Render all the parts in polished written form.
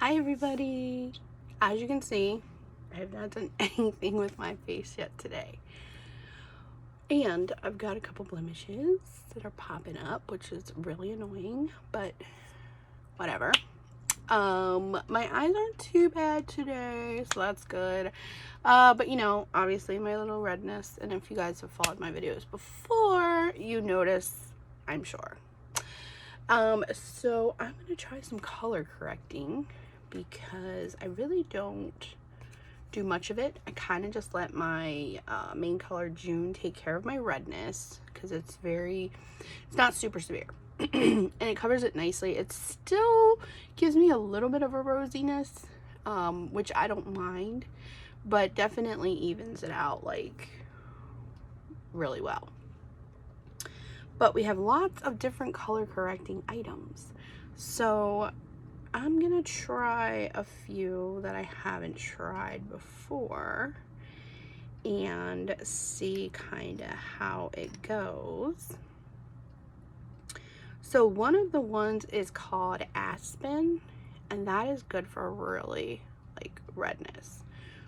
Hi everybody! As you can see, I have not done anything with my face yet today. And I've got a couple blemishes that are popping up, which is really annoying, but whatever. My eyes aren't too bad today, so that's good. But you know, obviously my little redness, and if you guys have followed my videos before, you notice, I'm sure. So I'm gonna try some color correcting because I really don't do much of it. I kind of just let my main color June take care of my redness because it's not super severe. And it covers it nicely. It still gives me a little bit of a rosiness, which I don't mind, but definitely evens it out like really well. But we have lots of different color correcting items, so I'm gonna try a few that I haven't tried before and see kind of how it goes. So one of the ones is called Aspen, and that is good for really like redness.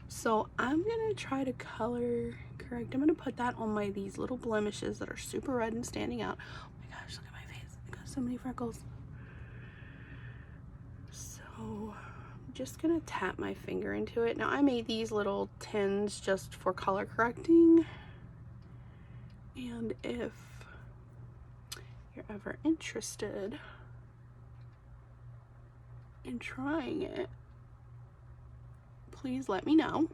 So I'm gonna try to color correct. I'm gonna put that on these little blemishes that are super red and standing out. Oh my gosh, look at my face. I got so many freckles. So I'm just gonna tap my finger into it. Now I made these little tins just for color correcting, and if you're ever interested in trying it, please let me know.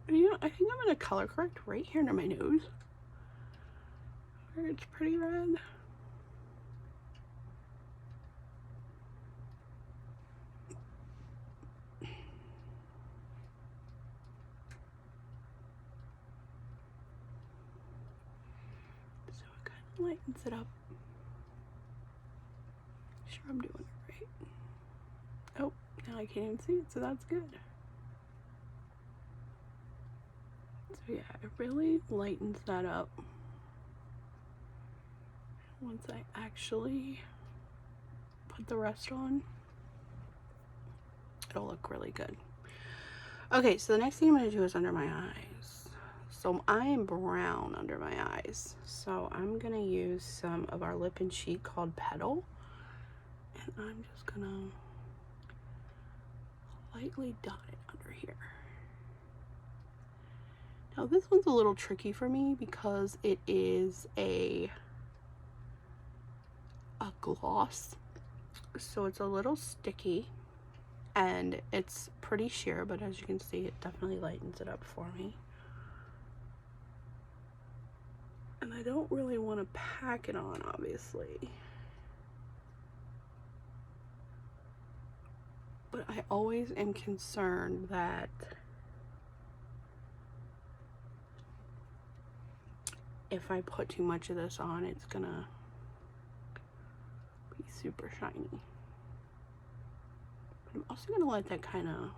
You know, I think I'm gonna color correct right here under my nose where it's pretty red. So it kind of lightens it up. Sure I'm doing it right. Oh, now I can't even see it, so that's good. So yeah, it really lightens that up. Once I actually put the rest on, it'll look really good. Okay, so the next thing I'm going to do is under my eyes. So I am brown under my eyes, so I'm going to use some of our lip and cheek called Petal, and I'm just going to lightly dot it under here. Now this one's a little tricky for me because it is a gloss, so it's a little sticky and it's pretty sheer, but as you can see, it definitely lightens it up for me. And I don't really want to pack it on, obviously, but I always am concerned that if I put too much of this on, it's gonna be super shiny. But I'm also gonna let that kind of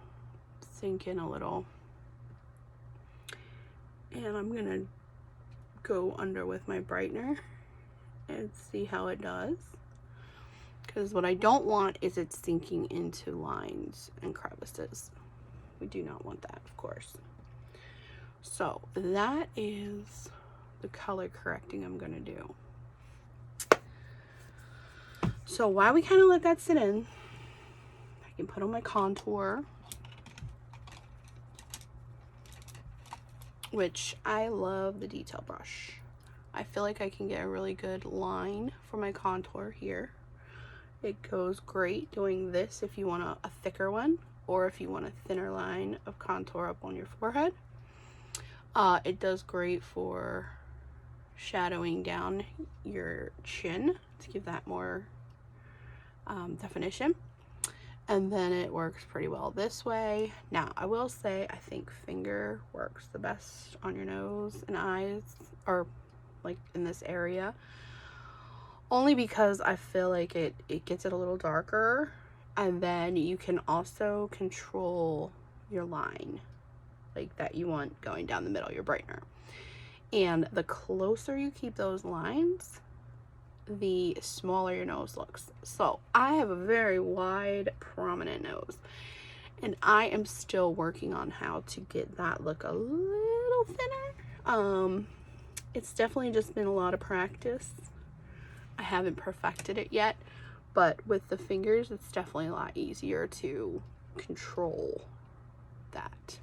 sink in a little, and I'm gonna go under with my brightener and see how it does, because what I don't want is it sinking into lines and crevices. We do not want that, of course. So that is the color correcting I'm gonna do. So while we kind of let that sit in, I can put on my contour, which I love the detail brush. I feel like I can get a really good line for my contour here. It goes great doing this if you want a thicker one, or if you want a thinner line of contour up on your forehead. It does great for shadowing down your chin to give that more definition. And then it works pretty well this way. Now, I will say, I think finger works the best on your nose and eyes, or like in this area. Only because I feel like it gets it a little darker, and then you can also control your line, like that you want going down the middle, your brightener. And the closer you keep those lines, the smaller your nose looks. So I have a very wide, prominent nose, And I am still working on how to get that look a little thinner. It's definitely just been a lot of practice. I haven't perfected it yet, but with the fingers, it's definitely a lot easier to control that.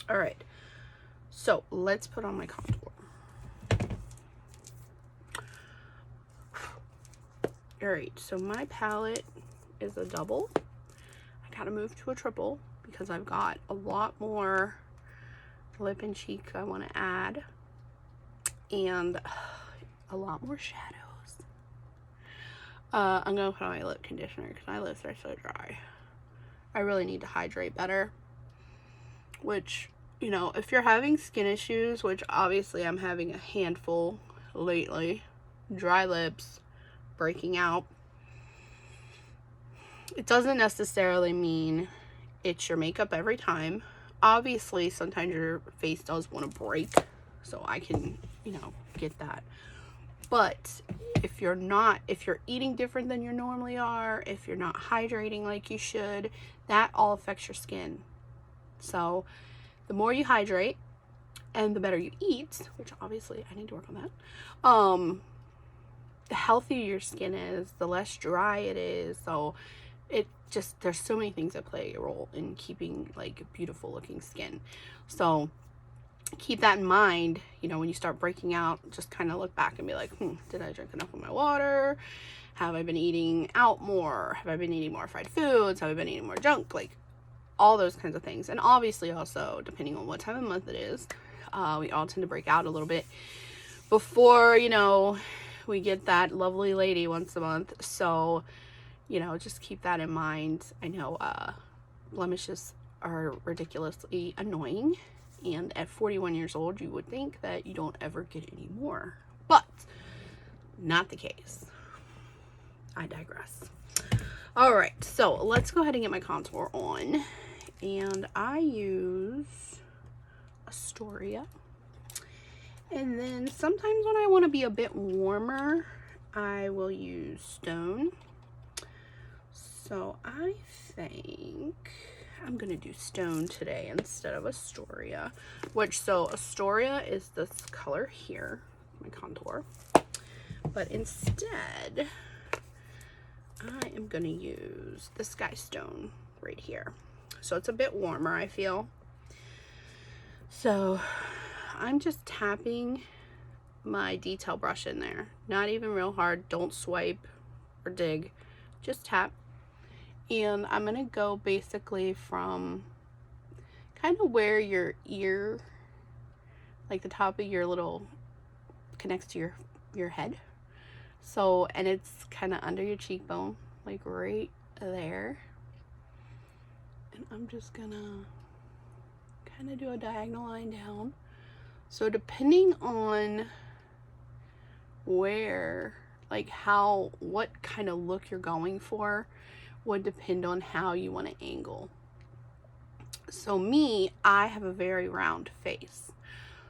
All right, so let's put on my contour. All right, so my palette is a double. I gotta move to a triple because I've got a lot more lip and cheek I want to add, and a lot more shadows. I'm gonna put on my lip conditioner because my lips are so dry. I really need to hydrate better, which, you know, if you're having skin issues, which obviously I'm having a handful lately, dry lips, breaking out, it doesn't necessarily mean it's your makeup every time. Obviously, sometimes your face does want to break, so I can, you know, get that. But if you're eating different than you normally are, if you're not hydrating like you should, that all affects your skin. So the more you hydrate and the better you eat, which obviously I need to work on that, the healthier your skin is, the less dry it is. So it just, there's so many things that play a role in keeping like beautiful looking skin. So keep that in mind, you know, when you start breaking out, just kind of look back and be like, did I drink enough of my water? Have I been eating out more? Have I been eating more fried foods? Have I been eating more junk? Like all those kinds of things. And obviously also, depending on what time of month it is, we all tend to break out a little bit before, you know, we get that lovely lady once a month. So, you know, just keep that in mind. I know blemishes are ridiculously annoying, and at 41 years old, you would think that you don't ever get any more, but not the case. I digress. All right, so let's go ahead and get my contour on, and I use Astoria. And then sometimes when I want to be a bit warmer, I will use Stone. So I think I'm gonna do Stone today instead of Astoria, so Astoria is this color here, my contour, but instead I am gonna use the Sky Stone right here. So it's a bit warmer, I feel. So I'm just tapping my detail brush in there, not even real hard, don't swipe or dig, just tap. And I'm gonna go basically from kind of where your ear, like the top of your little, connects to your head. So, and it's kind of under your cheekbone, like right there. And I'm just gonna kind of do a diagonal line down. So depending on where, like what kind of look you're going for would depend on how you want to angle. So me, I have a very round face,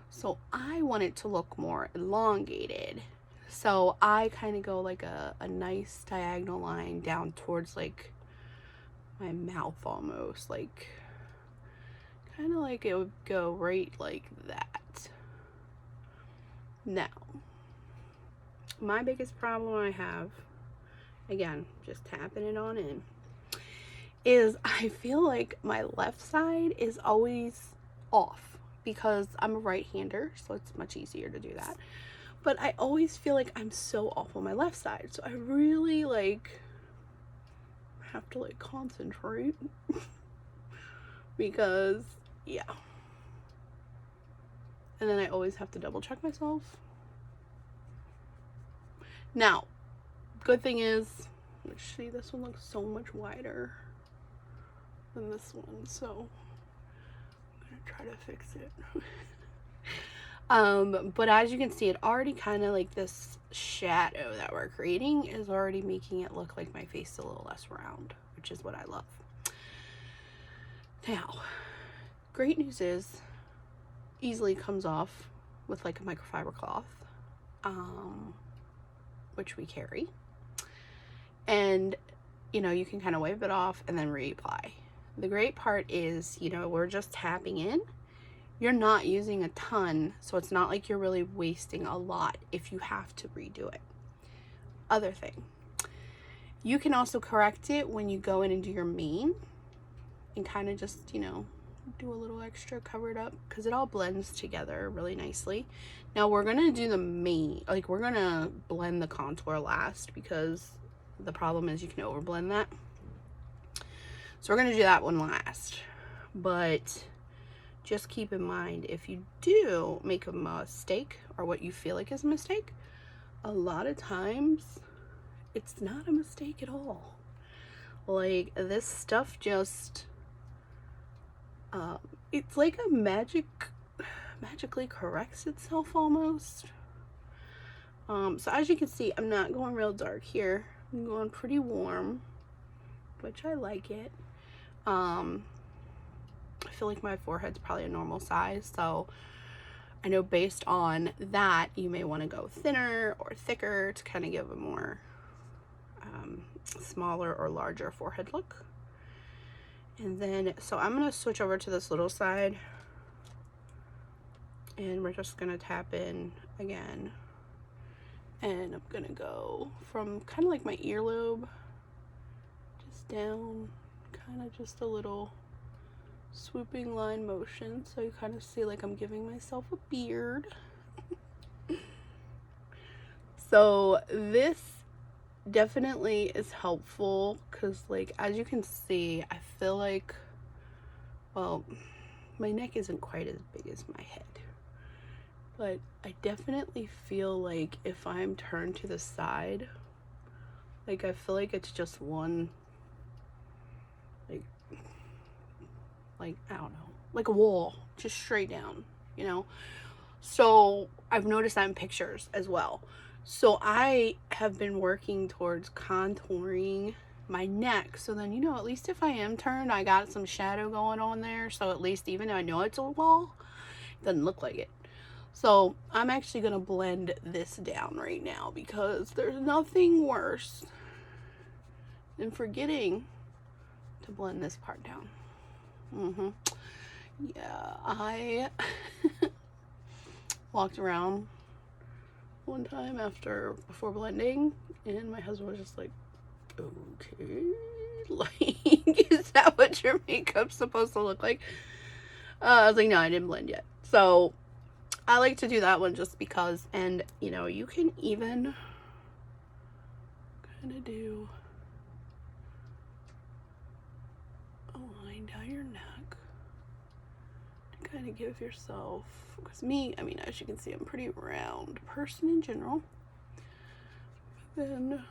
so I want it to look more elongated. So I kind of go like a nice diagonal line down towards like my mouth almost, like kind of like it would go right like that. Now, my biggest problem I have, again, just tapping it on in, is I feel like my left side is always off because I'm a right-hander, so it's much easier to do that. But I always feel like I'm so off on my left side, so I really like have to like concentrate because yeah. And then I always have to double check myself. Now, good thing is, see, this one looks so much wider than this one, so I'm gonna try to fix it. But as you can see, it already kind of like this shadow that we're creating is already making it look like my face is a little less round, which is what I love. Now, great news is easily comes off with like a microfiber cloth, which we carry, and you know, you can kind of wipe it off and then reapply. the great part is, you know, we're just tapping in. You're not using a ton, so it's not like you're really wasting a lot if you have to redo it. Other thing, you can also correct it when you go in and do your mane and kind of just, you know, do a little extra, cover it up, because it all blends together really nicely. Now we're gonna do the mane, like we're gonna blend the contour last, because the problem is you can overblend that. So we're gonna do that one last. But just keep in mind, if you do make a mistake, or what you feel like is a mistake, a lot of times it's not a mistake at all. Like, this stuff just it's like a magically corrects itself almost. So as you can see, I'm not going real dark here. I'm going pretty warm, which I like it. I feel like my forehead's probably a normal size, so I know based on that you may want to go thinner or thicker to kind of give a more smaller or larger forehead look. And then, so I'm going to switch over to this little side, and we're just going to tap in again. And I'm going to go from kind of like my earlobe just down, kind of just a little swooping line motion, so you kind of see like I'm giving myself a beard. So this definitely is helpful, because like as you can see, I feel like, well, my neck isn't quite as big as my head, but I definitely feel like if I'm turned to the side, like I feel like it's just one, like I don't know, like a wall, just straight down, you know. So I've noticed that in pictures as well. So I have been working towards contouring my neck, so then, you know, at least if I am turned, I got some shadow going on there, so at least even though I know it's a wall, it doesn't look like it. So I'm actually gonna blend this down right now, because there's nothing worse than forgetting to blend this part down. Yeah, I walked around one time before blending, and my husband was just like, okay, like, is that what your makeup's supposed to look like? I was like, no, I didn't blend yet. So I like to do that one just because, and you know, you can even kind of do a line down your neck to kind of give yourself, because me, I mean, as you can see, I'm a pretty round person in general. But then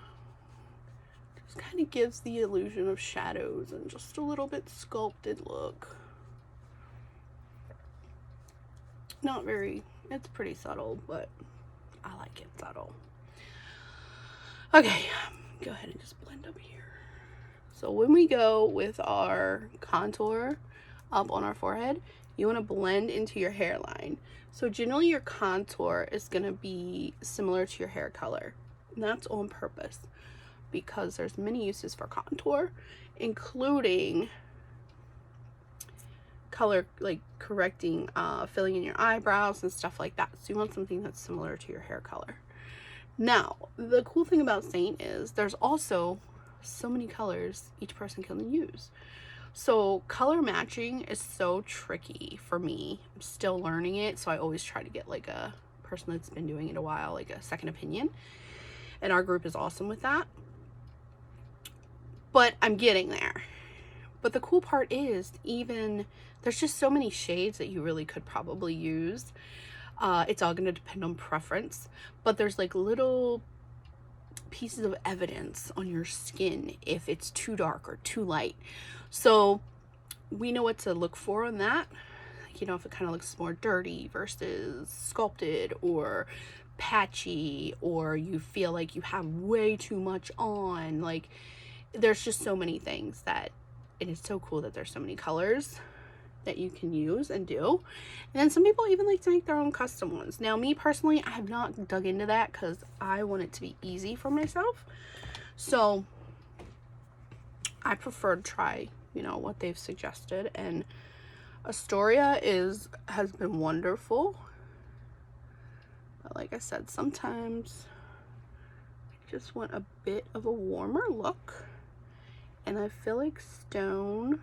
just kind of gives the illusion of shadows and just a little bit sculpted look. Not very, it's pretty subtle, but I like it subtle. Okay, go ahead and just blend up here. So when we go with our contour up on our forehead, you want to blend into your hairline. So generally your contour is going to be similar to your hair color. And that's on purpose, because there's many uses for contour, including color, like correcting, filling in your eyebrows and stuff like that. So you want something that's similar to your hair color. Now, the cool thing about Seint is there's also so many colors each person can use. So color matching is so tricky for me. I'm still learning it, so I always try to get like a person that's been doing it a while, like a second opinion. And our group is awesome with that. But I'm getting there. But the cool part is, even there's just so many shades that you really could probably use. It's all going to depend on preference, but there's like little pieces of evidence on your skin if it's too dark or too light. So we know what to look for on that. You know, if it kind of looks more dirty versus sculpted or patchy, or you feel like you have way too much on, like there's just so many things that it is so cool that there's so many colors that you can use and do. And then some people even like to make their own custom ones. Now me personally, I have not dug into that because I want it to be easy for myself. So I prefer to try you know, what they've suggested. And Astoria has been wonderful. But like I said, sometimes I just want a bit of a warmer look. And I feel like Stone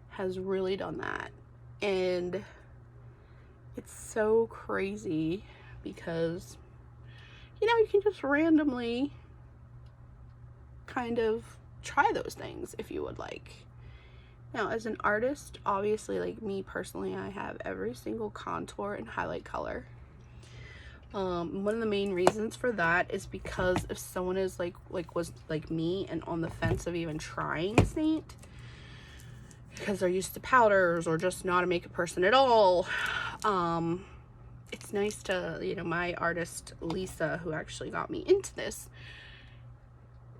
has really done that. And it's so crazy because, you know, you can just randomly kind of try those things if you would like. Now, as an artist, obviously, like me personally, I have every single contour and highlight color. One of the main reasons for that is because if someone is was like me and on the fence of even trying Seint because they're used to powders or just not a makeup person at all, it's nice to, you know, my artist Lisa, who actually got me into this,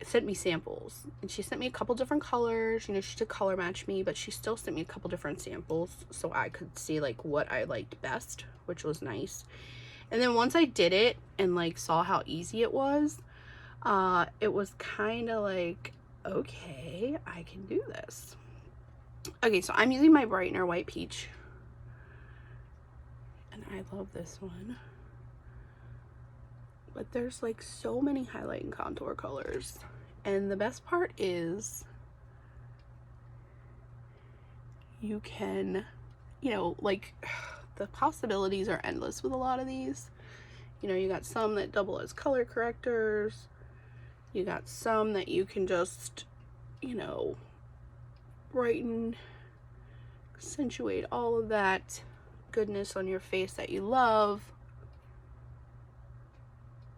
sent me samples, and she sent me a couple different colors. You know, she did color match me, but she still sent me a couple different samples so I could see like what I liked best, which was nice. And then once I did it and like saw how easy it was kind of like, okay, I can do this. Okay, so I'm using my brightener White Peach, and I love this one. But there's like so many highlight and contour colors. And the best part is you can, you know, like the possibilities are endless with a lot of these. You know, you got some that double as color correctors. You got some that you can just, you know, brighten, accentuate all of that goodness on your face that you love.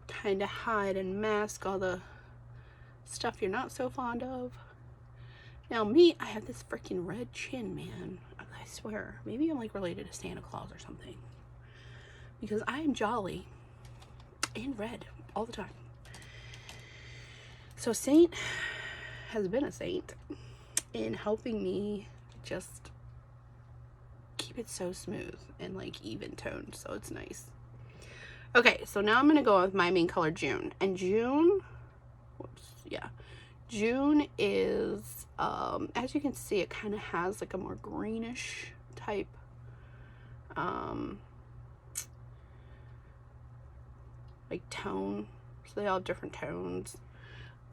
Kind of hide and mask all the stuff you're not so fond of. Now me, I have this freaking red chin, man. I swear, maybe I'm like related to Santa Claus or something, because I am jolly and red all the time. So Seint has been a saint in helping me just keep it so smooth and like even toned, so it's nice. Okay, so now I'm gonna go with my main color, June. And June, June is, as you can see, it kind of has like a more greenish type, like tone. So they all have different tones.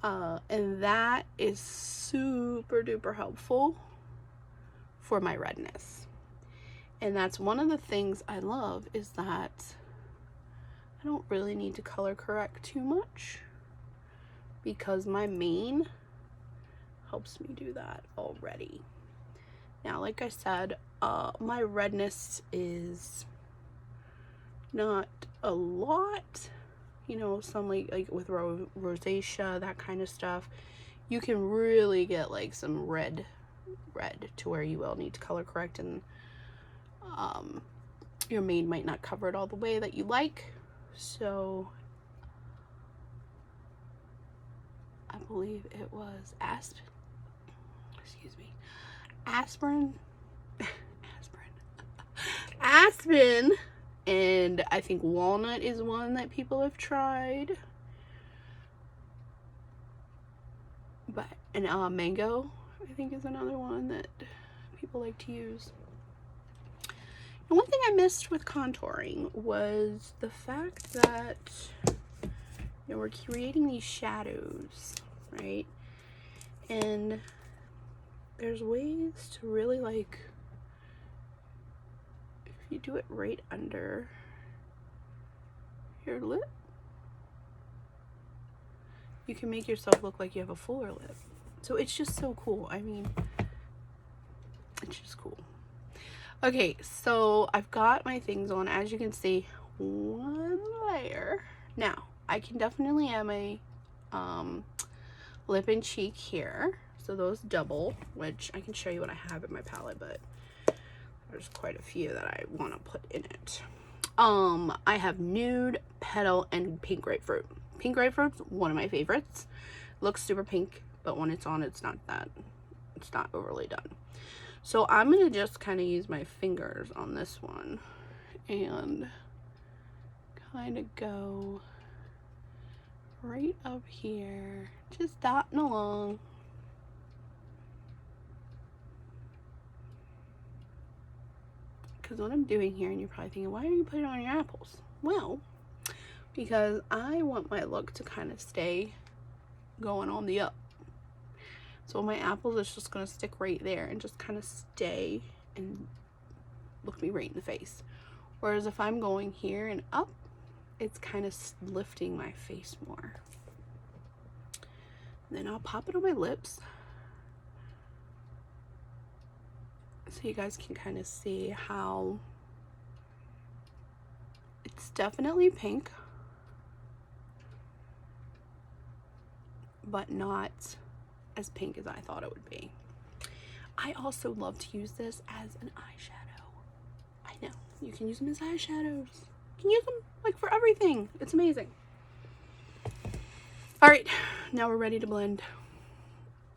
And that is super duper helpful for my redness. And that's one of the things I love, is that I don't really need to color correct too much, because my mane helps me do that already. Now, like I said, my redness is not a lot. You know, some like with rosacea, that kind of stuff, you can really get like some red to where you will need to color correct, and your mane might not cover it all the way that you like. So I believe it was aspen, and I think walnut is one that people have tried, but mango I think is another one that people like to use. And one thing I missed with contouring was the fact that, you know, we're creating these shadows, right? And there's ways to really, like, if you do it right under your lip, you can make yourself look like you have a fuller lip. So it's just so cool. I mean, it's just cool. Okay, so I've got my things on, as you can see, one layer. Now, I can definitely add my lip and cheek here. So those double, which I can show you what I have in my palette, but there's quite a few that I want to put in it. I have nude, petal, and pink grapefruit. Pink grapefruit's one of my favorites. Looks super pink, but when it's on, it's not overly done. So I'm gonna just kind of use my fingers on this one and kind of go right up here, just dotting along. because what I'm doing here, and you're probably thinking, why are you putting it on your apples? Well, because I want my look to kind of stay going on the up. So my apples is just going to stick right there and just kind of stay and look me right in the face. Whereas if I'm going here and up, it's kind of lifting my face more. Then I'll pop it on my lips so you guys can kind of see how it's definitely pink, but not as pink as I thought it would be. I also love to use this as an eyeshadow. I know, you can use them as eyeshadows. You can use them like for everything. It's amazing. All right, now we're ready to blend.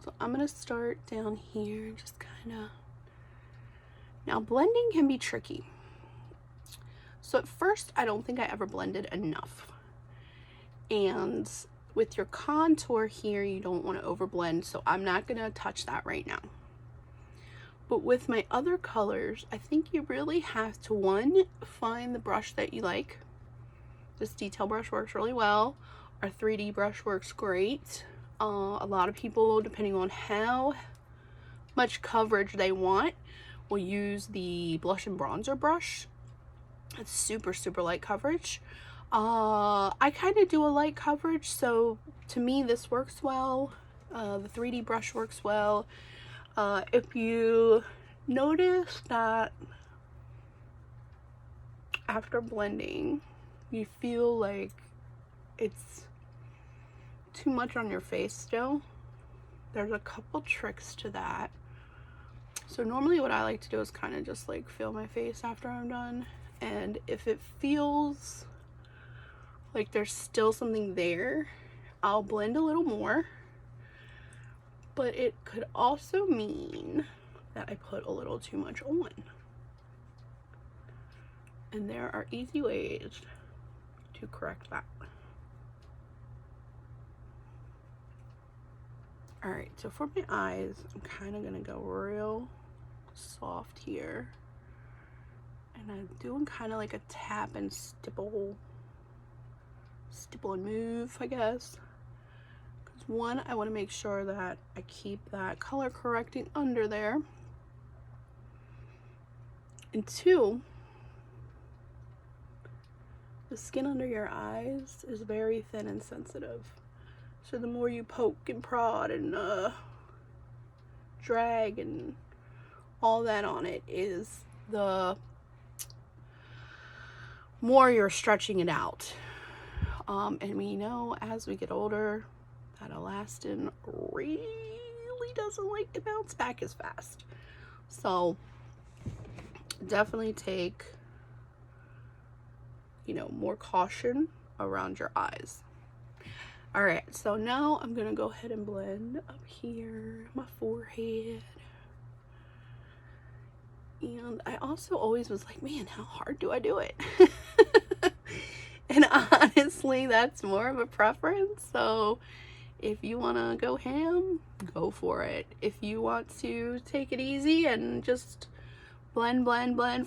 So I'm gonna start down here and just kind of, now blending can be tricky. So at first, I don't think I ever blended enough. And with your contour here, you don't want to overblend, so I'm not going to touch that right now. But with my other colors, I think you really have to, one, find the brush that you like. This detail brush works really well. Our 3D brush works great. A lot of people, depending on how much coverage they want, will use the blush and bronzer brush. It's super, super light coverage. I kind of do a light coverage, so to me this works well. The 3D brush works well. If you notice that after blending you feel like it's too much on your face still, there's a couple tricks to that. So normally what I like to do is kind of just like feel my face after I'm done, and if it feels like there's still something there, I'll blend a little more. But it could also mean that I put a little too much on. And there are easy ways to correct that. Alright, so for my eyes, I'm kind of going to go real soft here. And I'm doing kind of like a tap and stipple and move, I guess. Because one, I want to make sure that I keep that color correcting under there. And two, the skin under your eyes is very thin and sensitive. So the more you poke and prod and drag and all that on it, is the more you're stretching it out. And we know as we get older that elastin really doesn't like to bounce back as fast. So definitely take, more caution around your eyes. All right, so now I'm gonna go ahead and blend up here, my forehead. And I also always was like, man, how hard do I do it? And honestly, that's more of a preference. So if you want to go ham, go for it. If you want to take it easy and just blend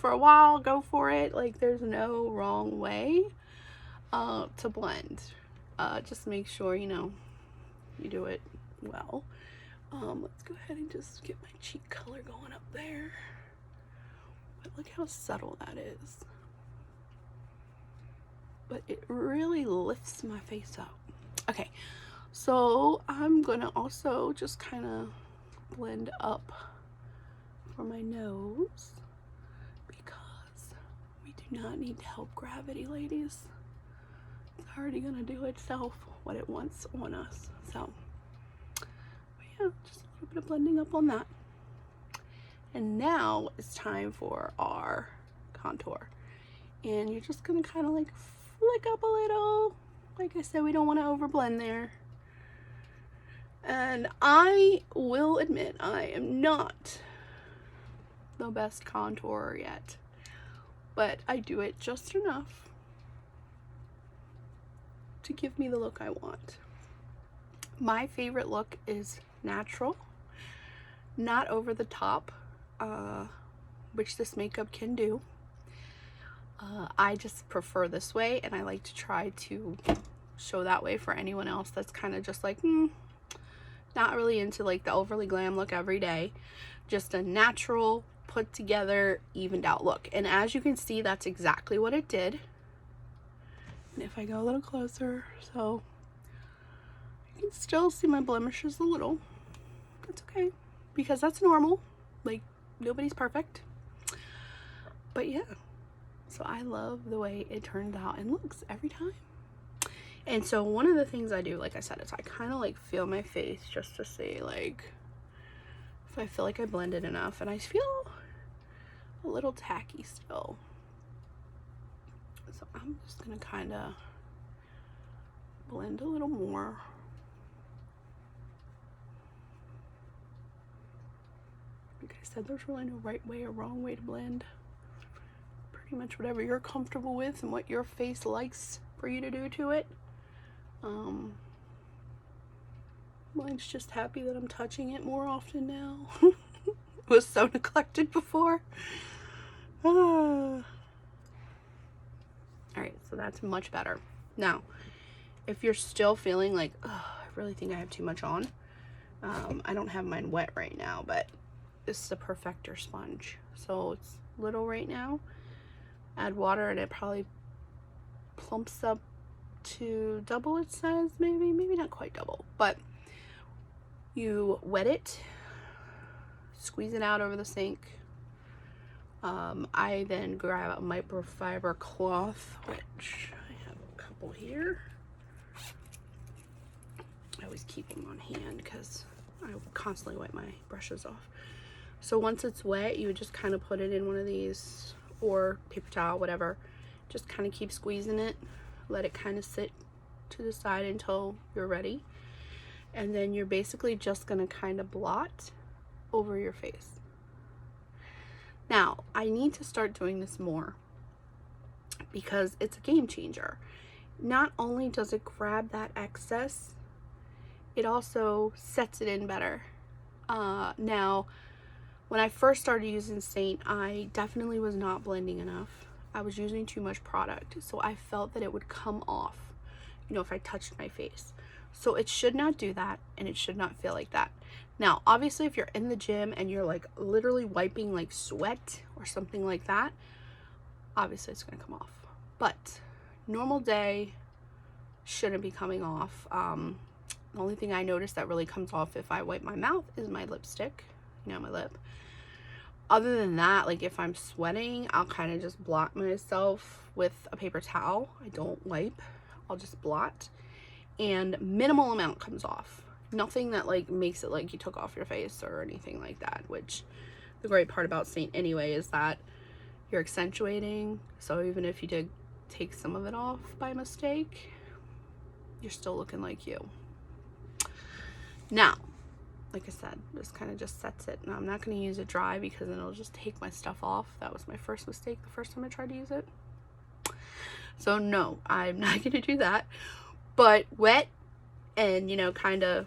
for a while, go for it. Like, there's no wrong way to blend. Just make sure, you do it well. Let's go ahead and just get my cheek color going up there. But look how subtle that is. But it really lifts my face up. Okay, so I'm gonna also just kind of blend up for my nose, because we do not need to help gravity, ladies. It's already gonna do itself what it wants on us. So, but yeah, just a little bit of blending up on that. And now it's time for our contour. And you're just gonna kind of like flick up a little. Like I said, we don't want to overblend there. And I will admit, I am not the best contourer yet, but I do it just enough to give me the look I want. My favorite look is natural, not over the top, which this makeup can do. I just prefer this way, and I like to try to show that way for anyone else that's kind of just like, not really into like the overly glam look every day. Just a natural, put together, evened out look. And as you can see, that's exactly what it did. And if I go a little closer, so you can still see my blemishes a little. That's okay, because that's normal. Like, nobody's perfect. But yeah, so I love the way it turns out and looks every time. And so one of the things I do, like I said, is I kind of like feel my face just to see like if I feel like I blended enough, and I feel a little tacky still. So I'm just gonna kind of blend a little more. Like I said, there's really no right way or wrong way to blend. Pretty much whatever you're comfortable with and what your face likes for you to do to it. Mine's just happy that I'm touching it more often now. It was so neglected before. Alright, so that's much better. Now, if you're still feeling like, I really think I have too much on, I don't have mine wet right now, but this is a perfector sponge. So it's little right now. Add water and it probably plumps up to double, it says. Maybe not quite double, but you wet it, squeeze it out over the sink. I then grab a microfiber cloth, which I have a couple here. I always keep them on hand because I constantly wipe my brushes off. So once it's wet, you would just kind of put it in one of these, or paper towel, whatever. Just kind of keep squeezing it, let it kind of sit to the side until you're ready. And then you're basically just gonna kind of blot over your face. Now, I need to start doing this more because it's a game changer. Not only does it grab that excess, it also sets it in better. Now, when I first started using Seint, I definitely was not blending enough. I was using too much product, so I felt that it would come off, you know, if I touched my face. So it should not do that, and it should not feel like that. Now, obviously, if you're in the gym and you're like literally wiping like sweat or something like that, obviously it's gonna come off. But normal day shouldn't be coming off. The only thing I notice that really comes off if I wipe my mouth is my lipstick, you know, my lip. Other than that, like if I'm sweating, I'll kind of just blot myself with a paper towel. I don't wipe, I'll just blot. And minimal amount comes off. Nothing that like makes it like you took off your face or anything like that, which the great part about Seint anyway is that you're accentuating. So even if you did take some of it off by mistake, you're still looking like you. Now, like I said, this kind of just sets it. Now I'm not going to use it dry because then it'll just take my stuff off. That was my first mistake the first time I tried to use it. So no, I'm not going to do that. But wet and, you know, kind of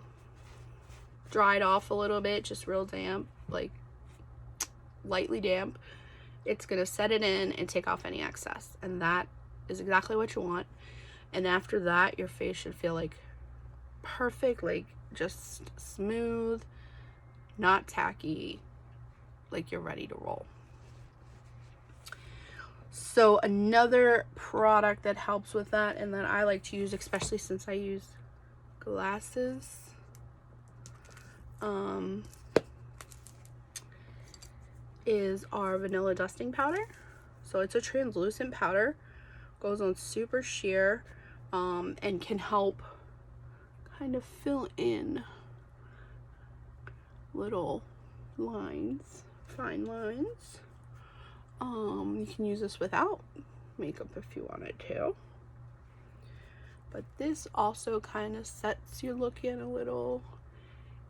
dried off a little bit, just real damp, like lightly damp, it's going to set it in and take off any excess. And that is exactly what you want. And after that, your face should feel like perfect, like just smooth, not tacky, like you're ready to roll. So another product that helps with that and that I like to use, especially since I use glasses, is our vanilla dusting powder. So it's a translucent powder, goes on super sheer, and can help kind of fill in little lines, fine lines. You can use this without makeup if you wanted to. But this also kind of sets your look in a little.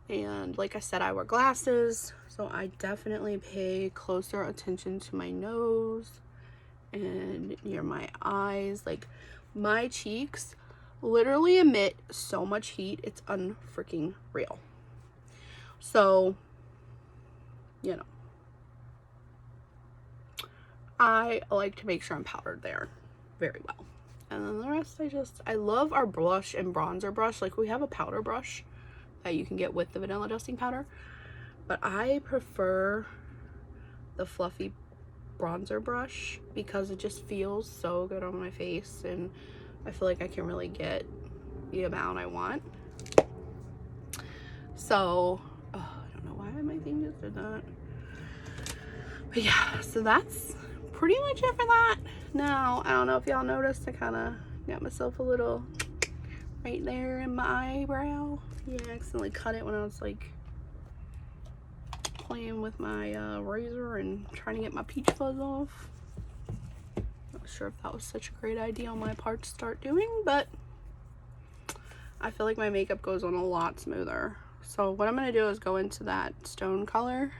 And like I said, I wear glasses, so I definitely pay closer attention to my nose and near my eyes. Like my cheeks literally emit so much heat, it's unfreaking real. So, you know, I like to make sure I'm powdered there very well. And then the rest, I love our blush and bronzer brush. Like, we have a powder brush that you can get with the vanilla dusting powder, but I prefer the fluffy bronzer brush because it just feels so good on my face, and I feel like I can really get the amount I want. So, oh, I don't know why my thing just did that. But yeah, so that's pretty much it for that. Now, I don't know if y'all noticed, I kind of got myself a little right there in my eyebrow. Yeah, I accidentally cut it when I was like playing with my razor and trying to get my peach fuzz off. Not sure if that was such a great idea on my part to start doing, but I feel like my makeup goes on a lot smoother. So what I'm going to do is go into that stone color,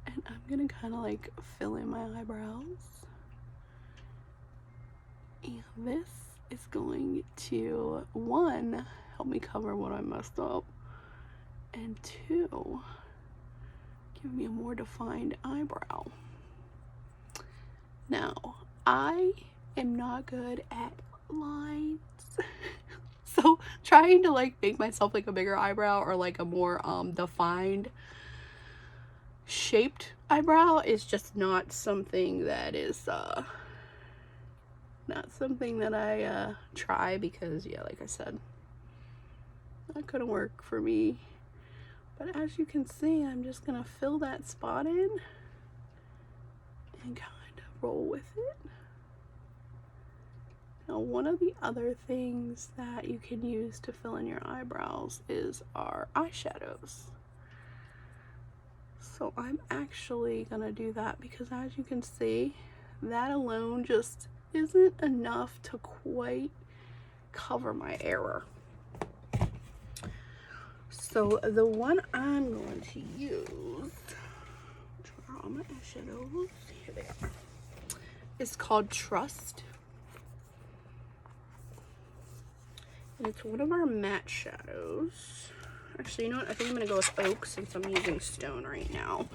and I'm going to kind of like fill in my eyebrows. And this is going to, one, help me cover what I messed up, and two, give me a more defined eyebrow. Now, I am not good at lines. So trying to like make myself like a bigger eyebrow or like a more defined shaped eyebrow is just not something that is not something that I try, because yeah, like I said, that couldn't work for me. But as you can see, I'm just gonna fill that spot in and kind of roll with it. Now, one of the other things that you can use to fill in your eyebrows is our eyeshadows. So I'm actually gonna do that because, as you can see, that alone just isn't enough to quite cover my error. So the one I'm going to use, which are all my eyeshadows, here they are, is called Trust. And it's one of our matte shadows. Actually, you know what? I think I'm going to go with Oak since I'm using Stone right now.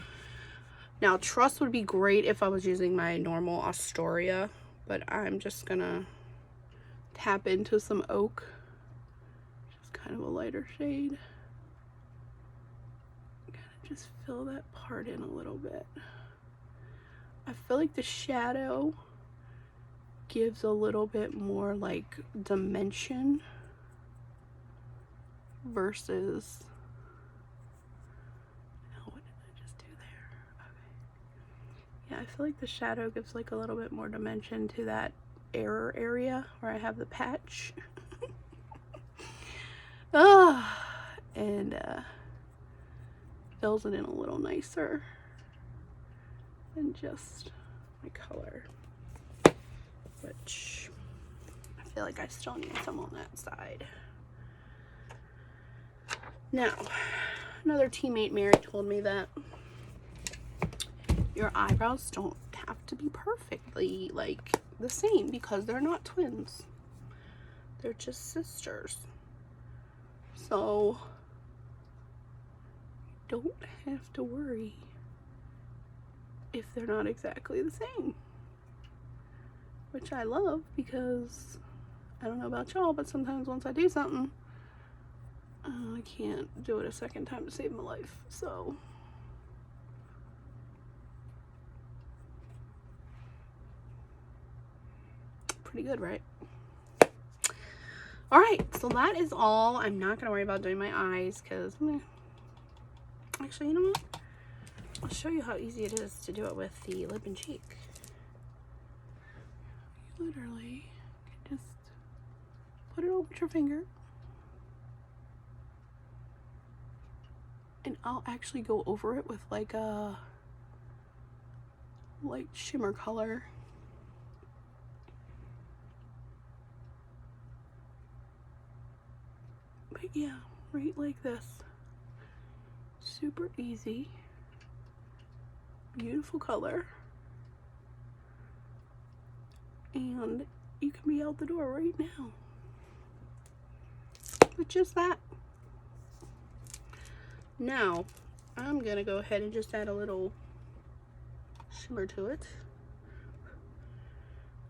Now, Trust would be great if I was using my normal Astoria, but I'm just going to tap into some Oak. Just kind of a lighter shade. Kind of just fill that part in a little bit. I feel like the shadow gives a little bit more like dimension versus, oh, what did I just do there? Okay. Yeah, I feel like the shadow gives like a little bit more dimension to that error area where I have the patch. And fills it in a little nicer than just my color, which I feel like I still need some on that side. Now, another teammate, Mary, told me that your eyebrows don't have to be perfectly like the same because they're not twins. They're just sisters. So don't have to worry if they're not exactly the same, which I love, because I don't know about y'all, but sometimes once I do something, I can't do it a second time to save my life. So pretty good, right? All right, so that is all. I'm not gonna worry about doing my eyes because actually, you know what, I'll show you how easy it is to do it with the lip and cheek. You literally can just put it over your finger, and I'll actually go over it with like a light shimmer color. But yeah, right like this. Super easy. Beautiful color. And you can be out the door right now with just that. Now, I'm gonna go ahead and just add a little shimmer to it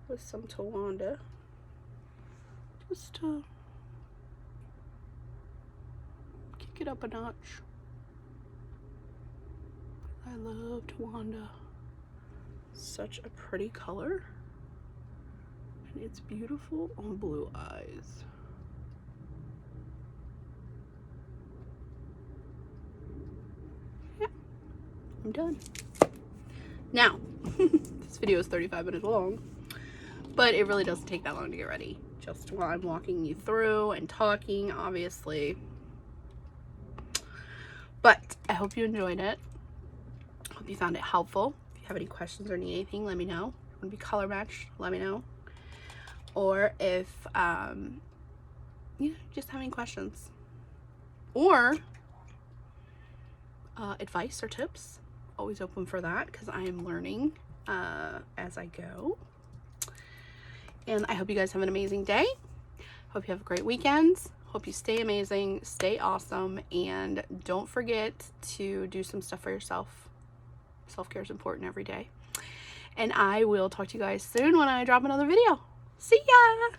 with some Towanda. Just to kick it up a notch. I love Towanda. Such a pretty color. And it's beautiful on blue eyes. Yeah, I'm done. Now, this video is 35 minutes long, but it really doesn't take that long to get ready. Just while I'm walking you through and talking, obviously. But I hope you enjoyed it. Hope you found it helpful. If you have any questions or need anything, let me know. If you want to be color matched, let me know. Or if you just have any questions or advice or tips, always open for that, because I am learning as I go. And I hope you guys have an amazing day. Hope you have a great weekend. Hope you stay amazing, stay awesome, and don't forget to do some stuff for yourself. Self-care is important every day. And I will talk to you guys soon when I drop another video. See ya!